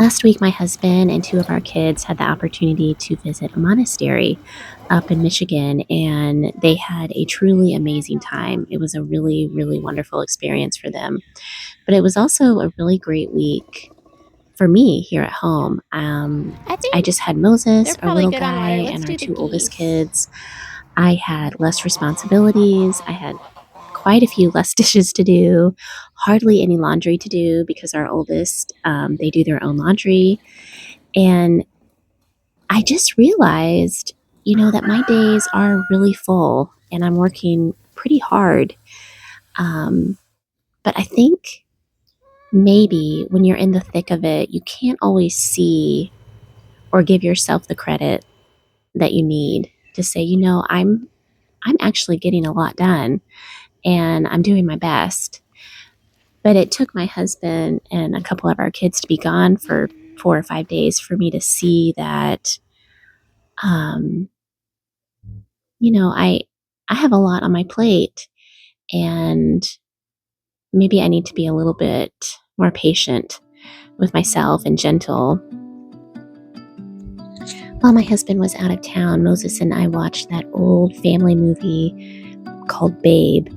Last week, my husband and two of our kids had the opportunity to visit a monastery up in Michigan, and they had a truly amazing time. It was a really, really wonderful experience for them. But it was also a really great week for me here at home. I I think just had they're Moses, our probably little good on guy, water. Let's and our do the two oldest geese. kids. I had less responsibilities. I had quite a few less dishes to do, hardly any laundry to do because our oldest, they do their own laundry. And I just realized, that my days are really full and I'm working pretty hard. Um, but I think maybe when you're in the thick of it, you can't always see or give yourself the credit that you need to say, I'm actually getting a lot done and I'm doing my best. But it took my husband and a couple of our kids to be gone for 4 or 5 days for me to see that um, I have a lot on my plate and maybe I need to be a little bit more patient with myself and gentle. While my husband was out of town, Moses and I watched that old family movie called Babe.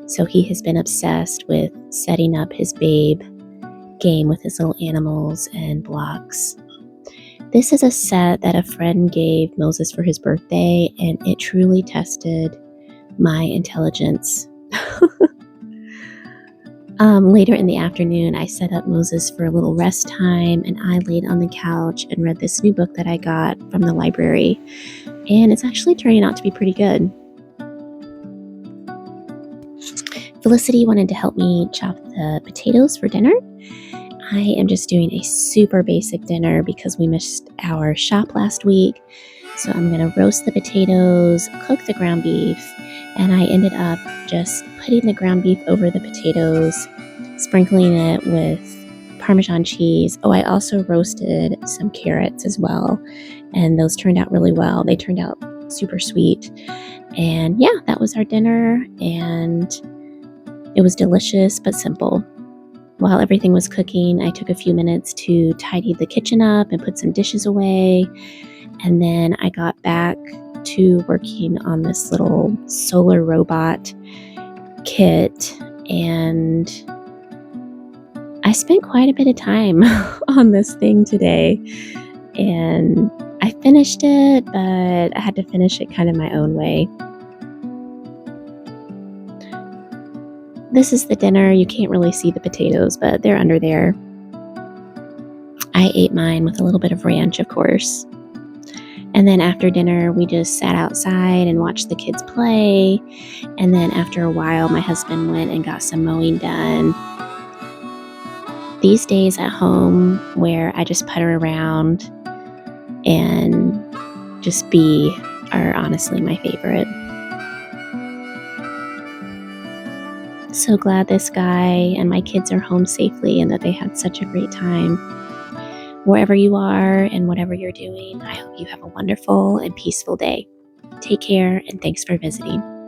So he has been obsessed with setting up his Babe game with his little animals and blocks. This is a set that a friend gave Moses for his birthday, and it truly tested my intelligence. Later in the afternoon, I set up Moses for a little rest time, and I laid on the couch and read this new book that I got from the library. And it's actually turning out to be pretty good. Felicity wanted to help me chop the potatoes for dinner. I am just doing a super basic dinner because we missed our shop last week. So I'm going to roast the potatoes, cook the ground beef, and I ended up just putting the ground beef over the potatoes, sprinkling it with Parmesan cheese. Oh, I also roasted some carrots as well, and those turned out really well. They turned out super sweet. And yeah, that was our dinner, and it was delicious but simple. While everything was cooking, I took a few minutes to tidy the kitchen up and put some dishes away. And then I got back to working on this little solar robot kit. And I spent quite a bit of time on this thing today. And I finished it, but I had to finish it kind of my own way. This is the dinner. You can't really see the potatoes, but they're under there. I ate mine with a little bit of ranch, of course. And then after dinner, we just sat outside and watched the kids play. And then after a while, my husband went and got some mowing done. These days at home, where I just putter around and just be, are honestly my favorite. So glad this guy and my kids are home safely and that they had such a great time. Wherever you are and whatever you're doing, I hope you have a wonderful and peaceful day. Take care and thanks for visiting.